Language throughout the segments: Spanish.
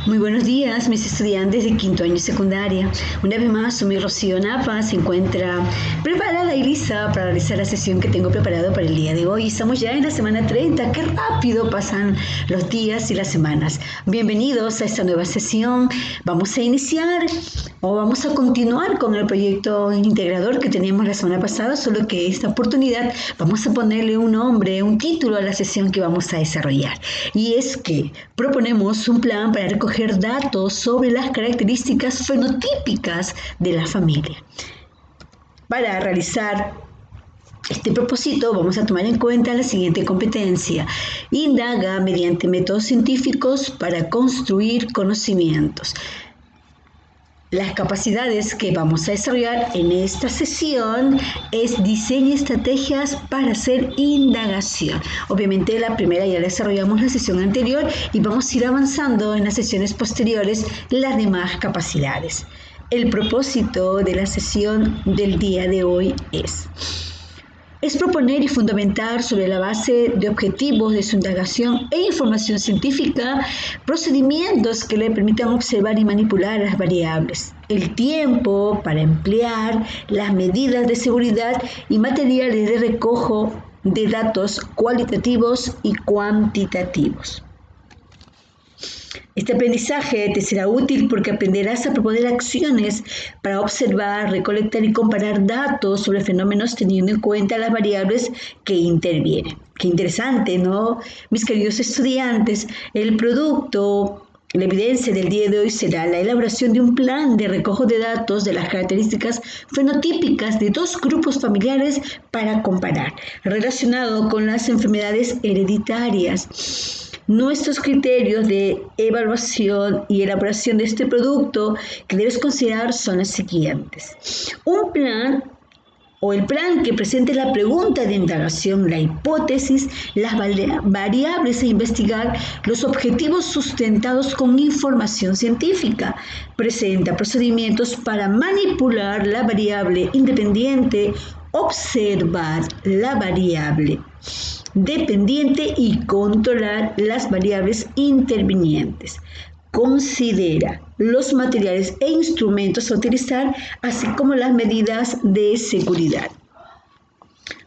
Muy buenos días, mis estudiantes de quinto año secundaria. Una vez más, mi Rocío Napa se encuentra preparada y lista para realizar la sesión que tengo preparado para el día de hoy. Estamos ya en la semana 30. ¡Qué rápido pasan los días y las semanas! Bienvenidos a esta nueva sesión. Vamos a iniciar o vamos a continuar con el proyecto integrador que teníamos la semana pasada, solo que esta oportunidad vamos a ponerle un nombre, un título a la sesión que vamos a desarrollar. Y es que proponemos un plan para recoger datos sobre las características fenotípicas de la familia. Para realizar este propósito vamos a tomar en cuenta la siguiente competencia. Indaga mediante métodos científicos para construir conocimientos. Las capacidades que vamos a desarrollar en esta sesión es diseño estrategias para hacer indagación. Obviamente la primera ya la desarrollamos la sesión anterior y vamos a ir avanzando en las sesiones posteriores las demás capacidades. El propósito de la sesión del día de hoy es proponer y fundamentar sobre la base de objetivos de su indagación e información científica procedimientos que le permitan observar y manipular las variables, el tiempo para emplear las medidas de seguridad y materiales de recojo de datos cualitativos y cuantitativos. Este aprendizaje te será útil porque aprenderás a proponer acciones para observar, recolectar y comparar datos sobre fenómenos teniendo en cuenta las variables que intervienen. Qué interesante, ¿no? Mis queridos estudiantes, el producto, la evidencia del día de hoy será la elaboración de un plan de recojo de datos de las características fenotípicas de dos grupos familiares para comparar, relacionado con las enfermedades hereditarias. Nuestros criterios de evaluación y elaboración de este producto que debes considerar son los siguientes. Un plan o el plan que presente la pregunta de indagación, la hipótesis, las variables a investigar, los objetivos sustentados con información científica. Presenta procedimientos para manipular la variable independiente, observar la variable dependiente y controlar las variables intervinientes. Considera los materiales e instrumentos a utilizar, así como las medidas de seguridad.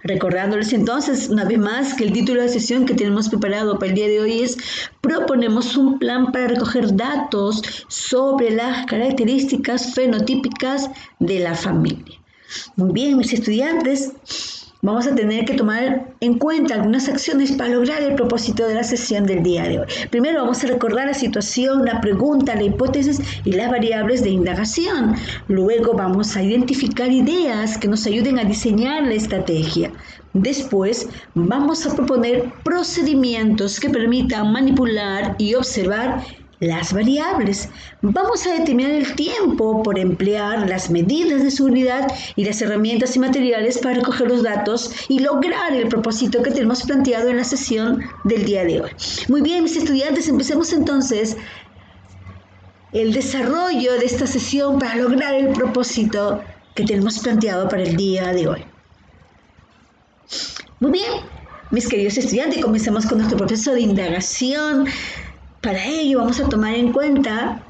Recordándoles entonces una vez más que el título de la sesión que tenemos preparado para el día de hoy es proponemos un plan para recoger datos sobre las características fenotípicas de la familia. Muy bien, mis estudiantes, vamos a tener que tomar en cuenta algunas acciones para lograr el propósito de la sesión del día de hoy. Primero vamos a recordar la situación, la pregunta, la hipótesis y las variables de indagación. Luego vamos a identificar ideas que nos ayuden a diseñar la estrategia. Después vamos a proponer procedimientos que permitan manipular y observar las variables. Vamos a determinar el tiempo por emplear las medidas de seguridad y las herramientas y materiales para recoger los datos y lograr el propósito que tenemos planteado en la sesión del día de hoy. Muy bien, mis estudiantes, empecemos entonces el desarrollo de esta sesión para lograr el propósito que tenemos planteado para el día de hoy. Muy bien, mis queridos estudiantes, comencemos con nuestro proceso de indagación. Para ello vamos a tomar en cuenta,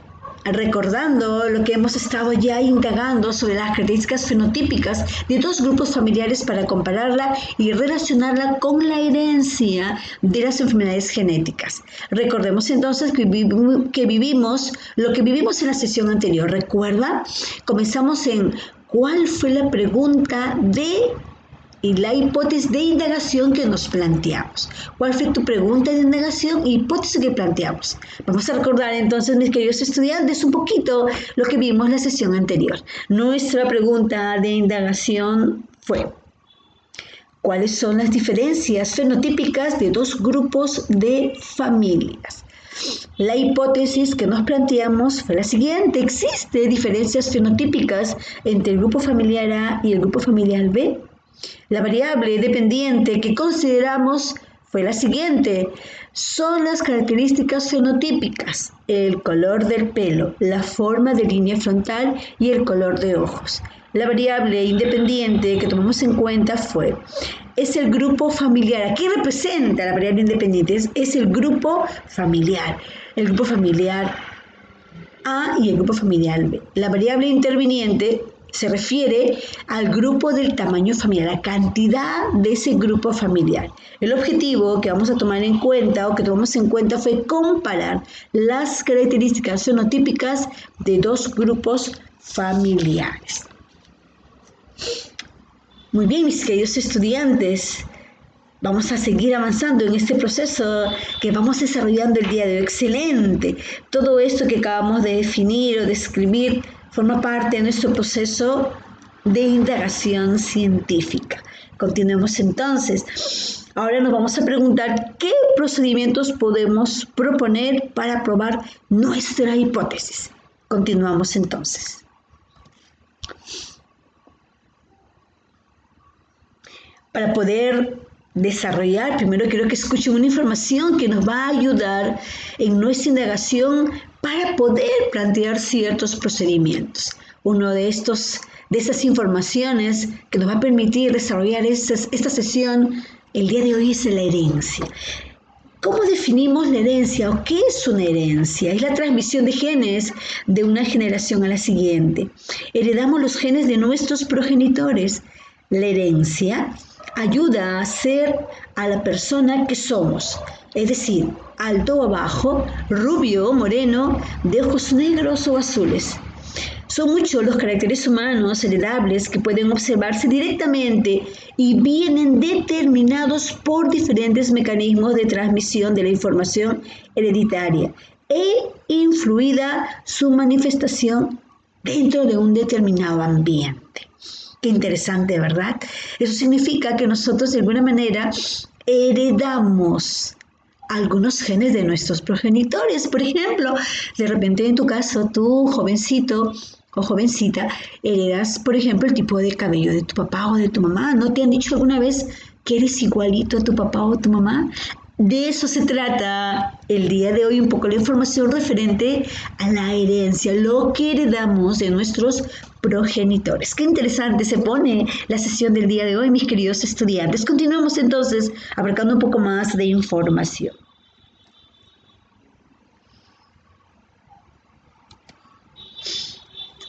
recordando lo que hemos estado ya indagando sobre las características fenotípicas de dos grupos familiares para compararla y relacionarla con la herencia de las enfermedades genéticas. Recordemos entonces que vivimos lo que vivimos en la sesión anterior. ¿Recuerda? Comenzamos en ¿cuál fue la pregunta y la hipótesis de indagación que nos planteamos? ¿Cuál fue tu pregunta de indagación y hipótesis que planteamos? Vamos a recordar entonces, mis queridos estudiantes, un poquito lo que vimos en la sesión anterior. Nuestra pregunta de indagación fue: ¿cuáles son las diferencias fenotípicas de dos grupos de familias? La hipótesis que nos planteamos fue la siguiente: ¿existen diferencias fenotípicas entre el grupo familiar A y el grupo familiar B? La variable dependiente que consideramos fue la siguiente: son las características fenotípicas, el color del pelo, la forma de línea frontal y el color de ojos. La variable independiente que tomamos en cuenta es el grupo familiar. Aquí representa la variable independiente, es el grupo familiar. El grupo familiar A y el grupo familiar B. La variable interviniente se refiere al grupo del tamaño familiar, la cantidad de ese grupo familiar. El objetivo que vamos a tomar en cuenta o que tomamos en cuenta fue comparar las características fenotípicas de dos grupos familiares. Muy bien, mis queridos estudiantes, vamos a seguir avanzando en este proceso que vamos desarrollando el día de hoy. Excelente. Todo esto que acabamos de definir o describir forma parte de nuestro proceso de indagación científica. Continuemos entonces. Ahora nos vamos a preguntar qué procedimientos podemos proponer para probar nuestra hipótesis. Continuamos entonces. Para poder desarrollar, primero quiero que escuchen una información que nos va a ayudar en nuestra indagación para poder plantear ciertos procedimientos. Uno de esas informaciones que nos va a permitir desarrollar esta sesión el día de hoy es la herencia. ¿Cómo definimos la herencia o qué es una herencia? Es la transmisión de genes de una generación a la siguiente. Heredamos los genes de nuestros progenitores. La herencia ayuda a hacer a la persona que somos, es decir, alto o bajo, rubio o moreno, de ojos negros o azules. Son muchos los caracteres humanos heredables que pueden observarse directamente y vienen determinados por diferentes mecanismos de transmisión de la información hereditaria e influida su manifestación dentro de un determinado ambiente. Qué interesante, ¿verdad? Eso significa que nosotros de alguna manera heredamos algunos genes de nuestros progenitores. Por ejemplo, de repente en tu caso, tú, jovencito o jovencita, heredas, por ejemplo, el tipo de cabello de tu papá o de tu mamá. ¿No te han dicho alguna vez que eres igualito a tu papá o tu mamá? De eso se trata el día de hoy, un poco la información referente a la herencia, lo que heredamos de nuestros progenitores. Qué interesante se pone la sesión del día de hoy, mis queridos estudiantes. Continuamos entonces abarcando un poco más de información.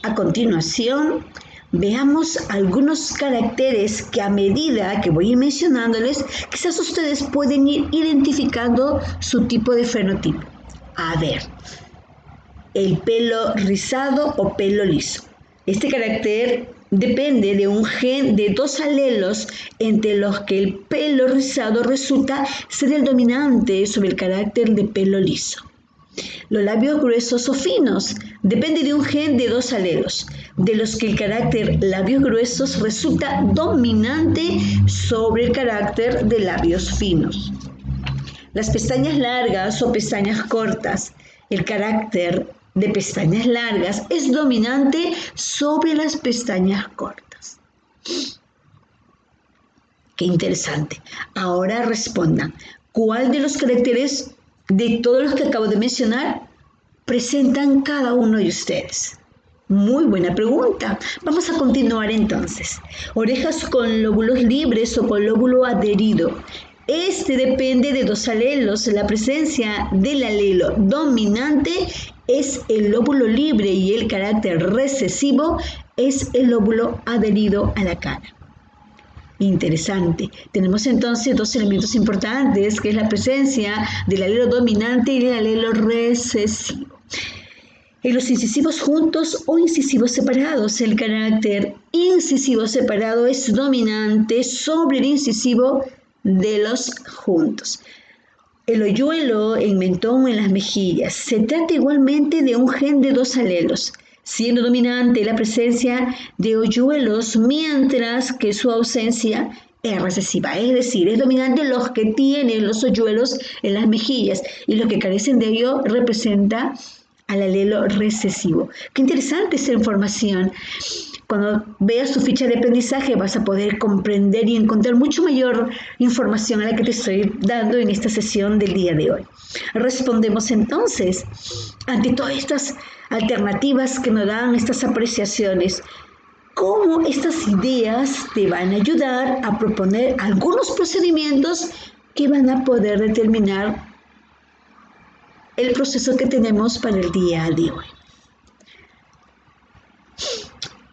A continuación, veamos algunos caracteres que a medida que voy a ir mencionándoles, quizás ustedes pueden ir identificando su tipo de fenotipo. A ver, el pelo rizado o pelo liso. Este carácter depende de un gen de dos alelos entre los que el pelo rizado resulta ser el dominante sobre el carácter de pelo liso. Los labios gruesos o finos depende de un gen de dos alelos, de los que el carácter labios gruesos resulta dominante sobre el carácter de labios finos. Las pestañas largas o pestañas cortas, el carácter de pestañas largas es dominante sobre las pestañas cortas. Qué interesante. Ahora respondan, ¿cuál de los caracteres de todos los que acabo de mencionar presentan cada uno de ustedes? Muy buena pregunta. Vamos a continuar entonces. Orejas con lóbulos libres o con lóbulo adherido. Este depende de dos alelos. La presencia del alelo dominante es el lóbulo libre y el carácter recesivo es el lóbulo adherido a la cara. Interesante. Tenemos entonces dos elementos importantes, que es la presencia del alelo dominante y del alelo recesivo. En los incisivos juntos o incisivos separados, el carácter incisivo separado es dominante sobre el incisivo de los juntos. El hoyuelo en mentón o en las mejillas. Se trata igualmente de un gen de dos alelos, siendo dominante la presencia de hoyuelos, mientras que su ausencia es recesiva. Es decir, es dominante los que tienen los hoyuelos en las mejillas y los que carecen de ello representa al alelo recesivo. Qué interesante esta información. Cuando veas tu ficha de aprendizaje vas a poder comprender y encontrar mucho mayor información a la que te estoy dando en esta sesión del día de hoy. Respondemos entonces ante todas estas alternativas que nos dan estas apreciaciones, cómo estas ideas te van a ayudar a proponer algunos procedimientos que van a poder determinar el proceso que tenemos para el día de hoy.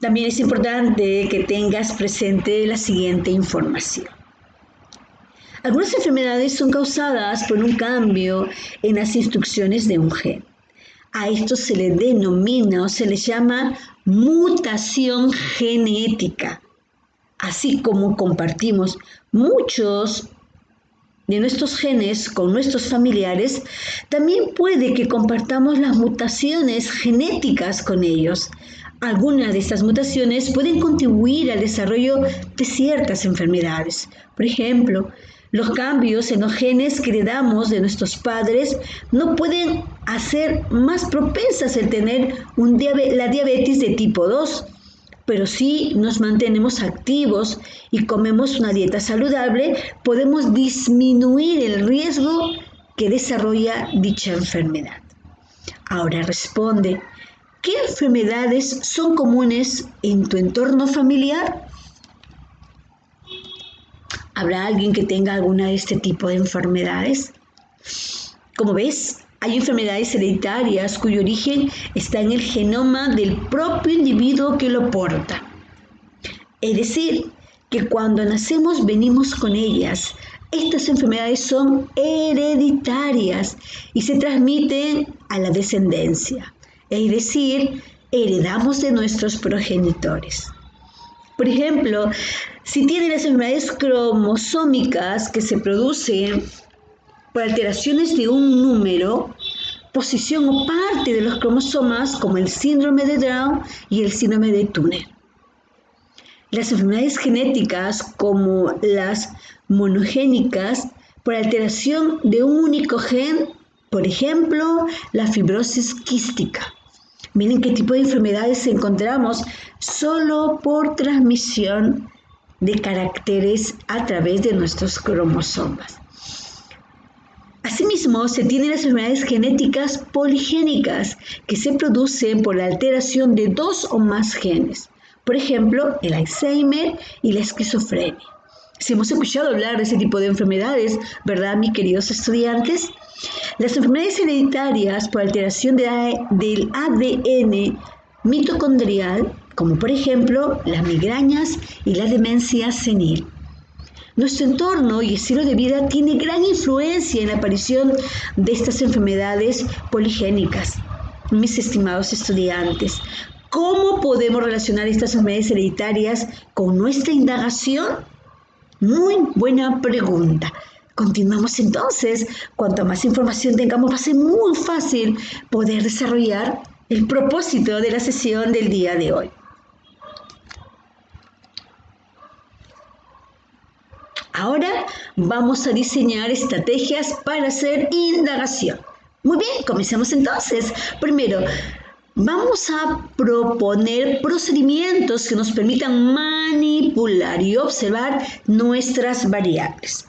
También es importante que tengas presente la siguiente información. Algunas enfermedades son causadas por un cambio en las instrucciones de un gen. A esto se le denomina o se le llama mutación genética. Así como compartimos muchos de nuestros genes con nuestros familiares, también puede que compartamos las mutaciones genéticas con ellos. Algunas de estas mutaciones pueden contribuir al desarrollo de ciertas enfermedades. Por ejemplo, los cambios en los genes que heredamos de nuestros padres no pueden hacer más propensas el tener la diabetes de tipo 2, pero si nos mantenemos activos y comemos una dieta saludable, podemos disminuir el riesgo que desarrolla dicha enfermedad. Ahora responde, ¿qué enfermedades son comunes en tu entorno familiar? ¿Habrá alguien que tenga alguna de este tipo de enfermedades? Como ves, hay enfermedades hereditarias cuyo origen está en el genoma del propio individuo que lo porta. Es decir, que cuando nacemos venimos con ellas. Estas enfermedades son hereditarias y se transmiten a la descendencia. Es decir, heredamos de nuestros progenitores. Por ejemplo, si tienen las enfermedades cromosómicas que se producen por alteraciones de un número, posición o parte de los cromosomas, como el síndrome de Down y el síndrome de Turner. Las enfermedades genéticas, como las monogénicas, por alteración de un único gen, por ejemplo, la fibrosis quística. Miren qué tipo de enfermedades encontramos solo por transmisión de caracteres a través de nuestros cromosomas. Asimismo, se tienen las enfermedades genéticas poligénicas que se producen por la alteración de 2 o más genes. Por ejemplo, el Alzheimer y la esquizofrenia. Si hemos escuchado hablar de ese tipo de enfermedades, ¿verdad, mis queridos estudiantes? Las enfermedades hereditarias por alteración del ADN mitocondrial, como por ejemplo las migrañas y la demencia senil. Nuestro entorno y estilo de vida tiene gran influencia en la aparición de estas enfermedades poligénicas. Mis estimados estudiantes, ¿cómo podemos relacionar estas enfermedades hereditarias con nuestra indagación? Muy buena pregunta. Continuamos entonces. Cuanto más información tengamos, va a ser muy fácil poder desarrollar el propósito de la sesión del día de hoy. Ahora vamos a diseñar estrategias para hacer indagación. Muy bien, comencemos entonces. Primero, vamos a proponer procedimientos que nos permitan manipular y observar nuestras variables.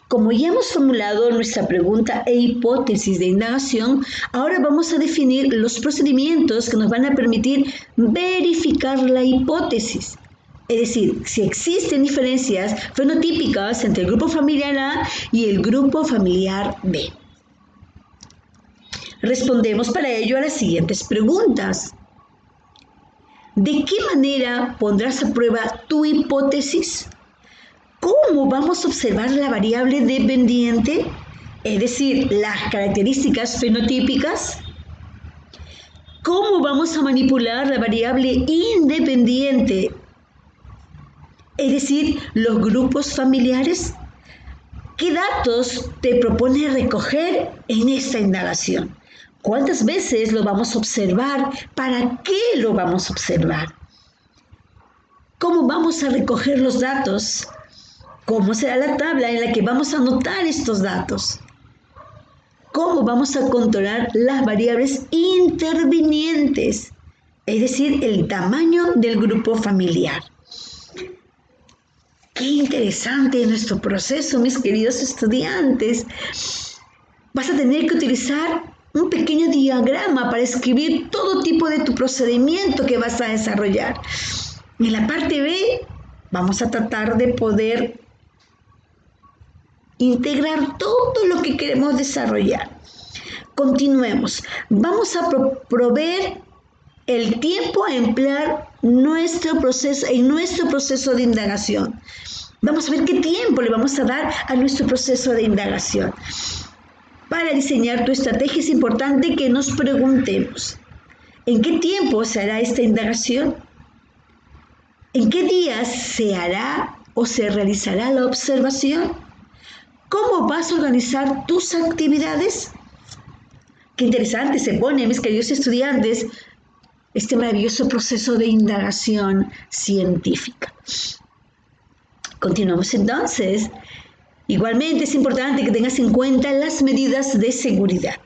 Como ya hemos formulado nuestra pregunta e hipótesis de indagación, ahora vamos a definir los procedimientos que nos van a permitir verificar la hipótesis. Es decir, si existen diferencias fenotípicas entre el grupo familiar A y el grupo familiar B. Respondemos para ello a las siguientes preguntas. ¿De qué manera pondrás a prueba tu hipótesis? ¿Cómo vamos a observar la variable dependiente? Es decir, las características fenotípicas. ¿Cómo vamos a manipular la variable independiente? Es decir, los grupos familiares. ¿Qué datos te propone recoger en esta indagación? ¿Cuántas veces lo vamos a observar? ¿Para qué lo vamos a observar? ¿Cómo vamos a recoger los datos? ¿Cómo será la tabla en la que vamos a anotar estos datos? ¿Cómo vamos a controlar las variables intervinientes? Es decir, el tamaño del grupo familiar. Qué interesante nuestro proceso, mis queridos estudiantes. Vas a tener que utilizar un pequeño diagrama para escribir todo tipo de tu procedimiento que vas a desarrollar. En la parte B vamos a tratar de poder integrar todo lo que queremos desarrollar. Continuemos. Vamos a proveer el tiempo a emplear en nuestro proceso de indagación. Vamos a ver qué tiempo le vamos a dar a nuestro proceso de indagación. Para diseñar tu estrategia es importante que nos preguntemos, ¿en qué tiempo se hará esta indagación? ¿En qué días se hará o se realizará la observación? ¿Cómo vas a organizar tus actividades? Qué interesante se pone, mis queridos estudiantes, este maravilloso proceso de indagación científica. Continuamos entonces. Igualmente es importante que tengas en cuenta las medidas de seguridad,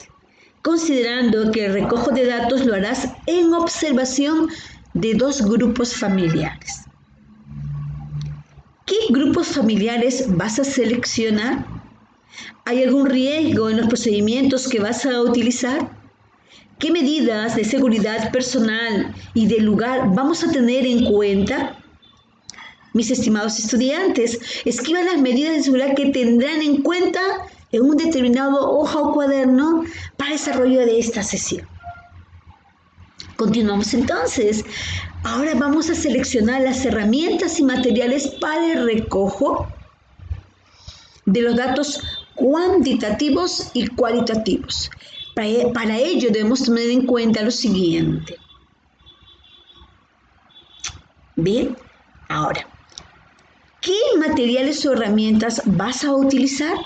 considerando que el recojo de datos lo harás en observación de 2 grupos familiares. ¿Qué grupos familiares vas a seleccionar? ¿Hay algún riesgo en los procedimientos que vas a utilizar? ¿Qué medidas de seguridad personal y de lugar vamos a tener en cuenta? Mis estimados estudiantes, escriban las medidas de seguridad que tendrán en cuenta en un determinado hoja o cuaderno para el desarrollo de esta sesión. Continuamos entonces. Ahora vamos a seleccionar las herramientas y materiales para el recojo de los datos cuantitativos y cualitativos. Para ello debemos tener en cuenta lo siguiente. Bien, ahora, ¿qué materiales o herramientas vas a utilizar?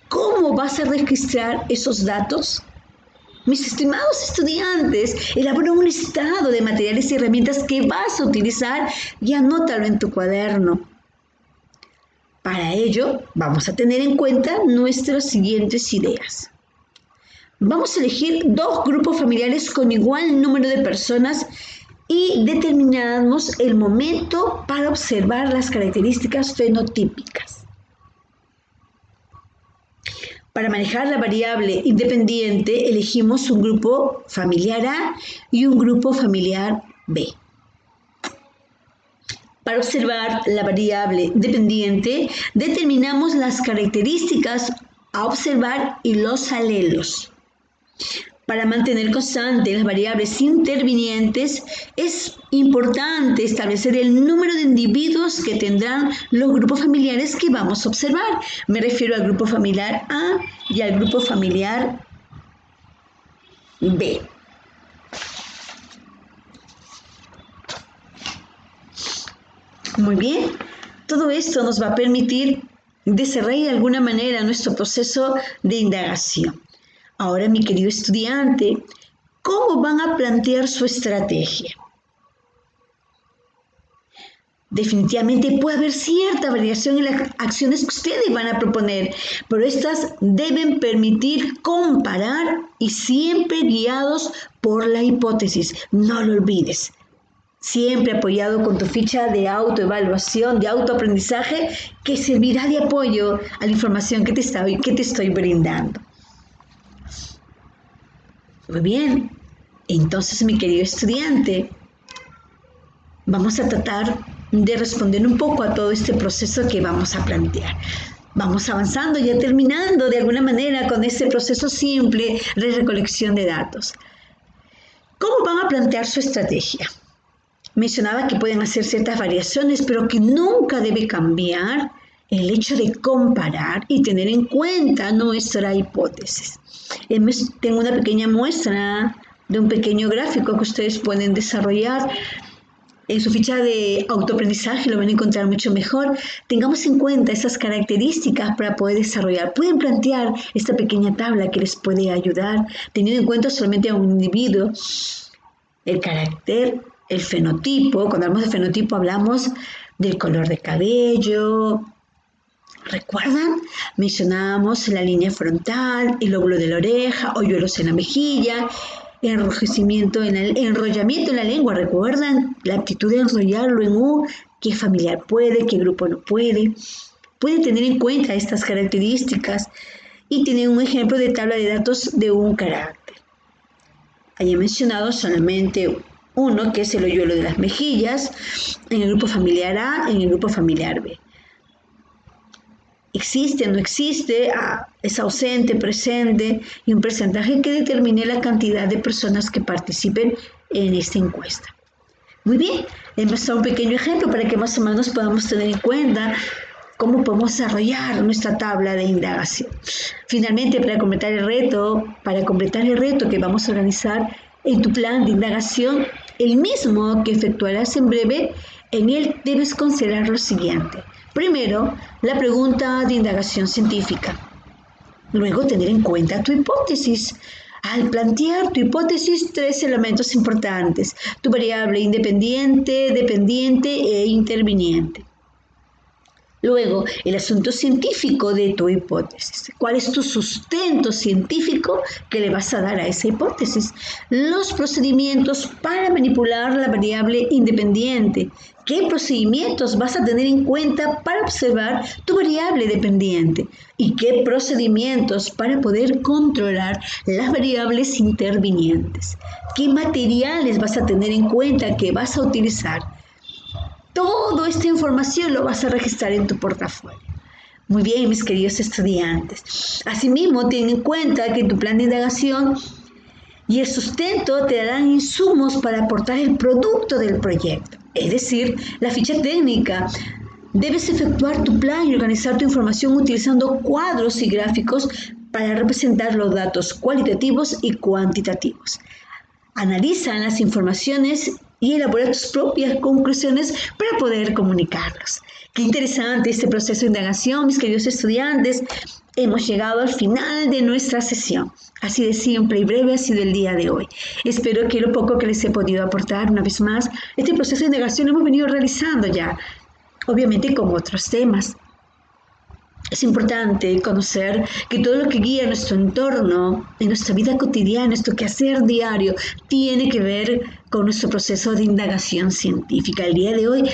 ¿Cómo vas a registrar esos datos? Mis estimados estudiantes, elabora un listado de materiales y herramientas que vas a utilizar y anótalo en tu cuaderno. Para ello, vamos a tener en cuenta nuestras siguientes ideas. Vamos a elegir 2 grupos familiares con igual número de personas y determinamos el momento para observar las características fenotípicas. Para manejar la variable independiente, elegimos un grupo familiar A y un grupo familiar B. Para observar la variable dependiente, determinamos las características a observar y los alelos. Para mantener constantes las variables intervinientes, es importante establecer el número de individuos que tendrán los grupos familiares que vamos a observar. Me refiero al grupo familiar A y al grupo familiar B. Muy bien, todo esto nos va a permitir desarrollar de alguna manera nuestro proceso de indagación. Ahora, mi querido estudiante, ¿cómo van a plantear su estrategia? Definitivamente puede haber cierta variación en las acciones que ustedes van a proponer, pero estas deben permitir comparar y siempre guiados por la hipótesis. No lo olvides. Siempre apoyado con tu ficha de autoevaluación, de autoaprendizaje, que servirá de apoyo a la información que te estoy brindando. Muy bien, entonces mi querido estudiante, vamos a tratar de responder un poco a todo este proceso que vamos a plantear. Vamos avanzando, ya terminando de alguna manera con este proceso simple de recolección de datos. ¿Cómo van a plantear su estrategia? Mencionaba que pueden hacer ciertas variaciones, pero que nunca debe cambiar el hecho de comparar y tener en cuenta nuestra hipótesis. Tengo una pequeña muestra de un pequeño gráfico que ustedes pueden desarrollar. En su ficha de autoaprendizaje lo van a encontrar mucho mejor. Tengamos en cuenta esas características para poder desarrollar. Pueden plantear esta pequeña tabla que les puede ayudar, teniendo en cuenta solamente a un individuo, el carácter, el fenotipo. Cuando hablamos de fenotipo hablamos del color de cabello. ¿Recuerdan? Mencionábamos la línea frontal, el lóbulo de la oreja, hoyuelos en la mejilla, enrojecimiento enrollamiento en la lengua. ¿Recuerdan? La actitud de enrollarlo en U, qué familiar puede, qué grupo no puede. Pueden tener en cuenta estas características y tienen un ejemplo de tabla de datos de un carácter. He mencionado solamente uno, que es el hoyuelo de las mejillas, en el grupo familiar A, en el grupo familiar B. existe, no existe, es ausente, presente, y un porcentaje que determine la cantidad de personas que participen en esta encuesta. Muy bien, hemos dado un pequeño ejemplo para que más o menos podamos tener en cuenta cómo podemos desarrollar nuestra tabla de indagación. Finalmente, para completar el reto que vamos a organizar en tu plan de indagación, el mismo que efectuarás en breve, en él debes considerar lo siguiente. Primero, la pregunta de indagación científica. Luego, tener en cuenta tu hipótesis. Al plantear tu hipótesis, 3 elementos importantes: tu variable independiente, dependiente e interviniente. Luego, el asunto científico de tu hipótesis. ¿Cuál es tu sustento científico que le vas a dar a esa hipótesis? Los procedimientos para manipular la variable independiente. ¿Qué procedimientos vas a tener en cuenta para observar tu variable dependiente? ¿Y qué procedimientos para poder controlar las variables intervinientes? ¿Qué materiales vas a tener en cuenta que vas a utilizar? Toda esta información lo vas a registrar en tu portafolio. Muy bien, mis queridos estudiantes. Asimismo, ten en cuenta que tu plan de indagación y el sustento te darán insumos para aportar el producto del proyecto, es decir, la ficha técnica. Debes efectuar tu plan y organizar tu información utilizando cuadros y gráficos para representar los datos cualitativos y cuantitativos. Analiza las informaciones y elabora tus propias conclusiones para poder comunicarlos. Qué interesante este proceso de indagación, mis queridos estudiantes. Hemos llegado al final de nuestra sesión. Así de simple y breve ha sido el día de hoy. Espero que lo poco que les he podido aportar, una vez más, este proceso de indagación lo hemos venido realizando ya, obviamente con otros temas. Es importante conocer que todo lo que guía nuestro entorno, en nuestra vida cotidiana, nuestro quehacer diario, tiene que ver con nuestro proceso de indagación científica. El día de hoy,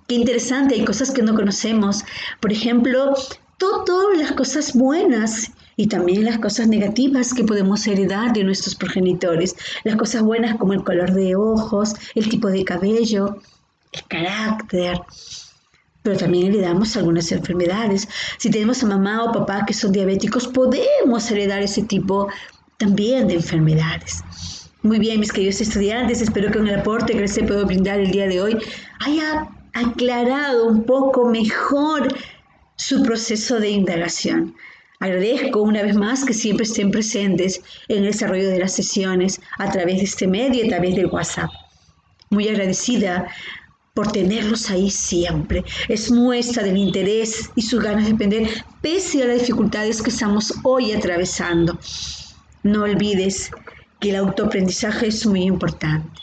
qué interesante, hay cosas que no conocemos. Por ejemplo, todas las cosas buenas y también las cosas negativas que podemos heredar de nuestros progenitores. Las cosas buenas como el color de ojos, el tipo de cabello, el carácter. Pero también heredamos algunas enfermedades. Si tenemos a mamá o papá que son diabéticos, podemos heredar ese tipo también de enfermedades. Muy bien, mis queridos estudiantes, espero que con el aporte que les he podido brindar el día de hoy haya aclarado un poco mejor su proceso de indagación. Agradezco una vez más que siempre estén presentes en el desarrollo de las sesiones a través de este medio y a través del WhatsApp. Muy agradecida por tenerlos ahí siempre. Es muestra del interés y sus ganas de aprender, pese a las dificultades que estamos hoy atravesando. No olvides que el autoaprendizaje es muy importante.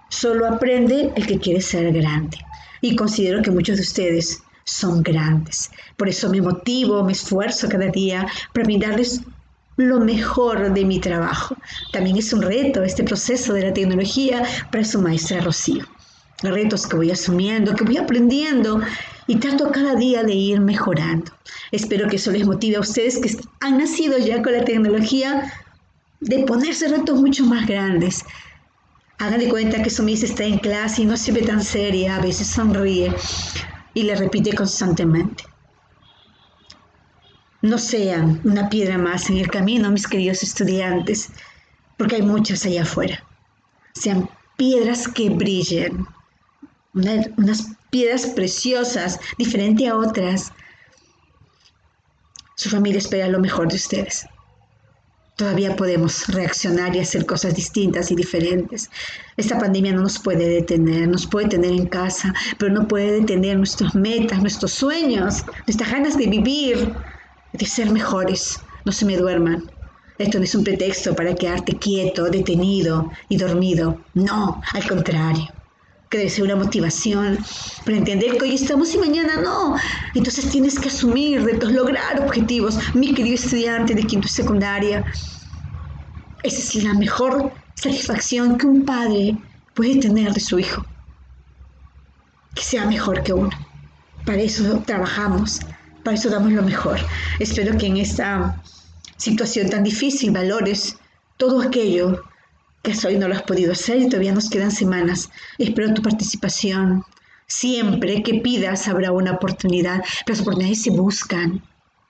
Solo aprende el que quiere ser grande. Y considero que muchos de ustedes son grandes. Por eso me motivo, me esfuerzo cada día para brindarles lo mejor de mi trabajo. También es un reto este proceso de la tecnología para su maestra Rocío. Retos que voy asumiendo, que voy aprendiendo y trato cada día de ir mejorando. Espero que eso les motive a ustedes que han nacido ya con la tecnología de ponerse retos mucho más grandes. Háganle cuenta que su Miss está en clase y no se ve tan seria, a veces sonríe y le repite constantemente. No sean una piedra más en el camino, mis queridos estudiantes, porque hay muchas allá afuera. Sean piedras que brillen. Unas piedras preciosas, diferente a otras. Su familia espera lo mejor de ustedes. Todavía podemos reaccionar y hacer cosas distintas y diferentes. Esta pandemia no nos puede detener, nos puede tener en casa, pero no puede detener nuestras metas, nuestros sueños, nuestras ganas de vivir, de ser mejores. No se me duerman. Esto no es un pretexto para quedarte quieto, detenido y dormido. No, al contrario. Que debe ser una motivación para entender que hoy estamos y mañana no. Entonces tienes que asumir retos, lograr objetivos. Mi querido estudiante de quinto y secundaria, esa es la mejor satisfacción que un padre puede tener de su hijo. Que sea mejor que uno. Para eso trabajamos, para eso damos lo mejor. Espero que en esta situación tan difícil valores todo aquello que hasta hoy no lo has podido hacer y todavía nos quedan semanas. Espero tu participación, Siempre que pidas habrá una oportunidad. Pero las oportunidades se buscan,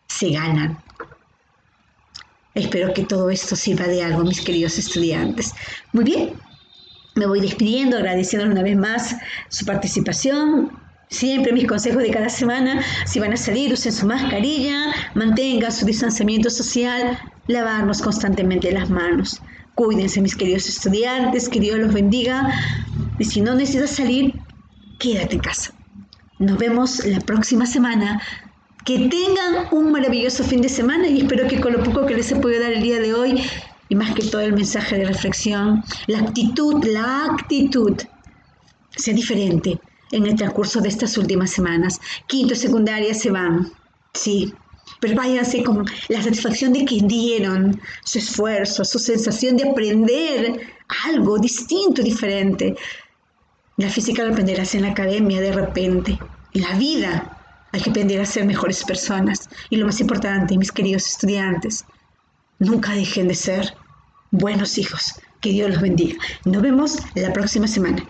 se ganan. Espero que todo esto sirva de algo, mis queridos estudiantes. Muy bien, me voy despidiendo, agradeciéndoles una vez más su participación. Siempre mis consejos de cada semana: si van a salir, usen su mascarilla, mantengan su distanciamiento social, lavarnos constantemente las manos. Cuídense, mis queridos estudiantes, que Dios los bendiga. Y si no necesitas salir, quédate en casa. Nos vemos la próxima semana. Que tengan un maravilloso fin de semana y espero que con lo poco que les he podido dar el día de hoy, y más que todo el mensaje de reflexión, la actitud sea diferente en el transcurso de estas últimas semanas. Quinto y secundaria se van, sí, pero váyanse con la satisfacción de que dieron su esfuerzo, su sensación de aprender algo distinto, diferente. La física la aprenderás en la academia de repente. En la vida hay que aprender a ser mejores personas. Y lo más importante, mis queridos estudiantes, nunca dejen de ser buenos hijos. Que Dios los bendiga. Nos vemos la próxima semana.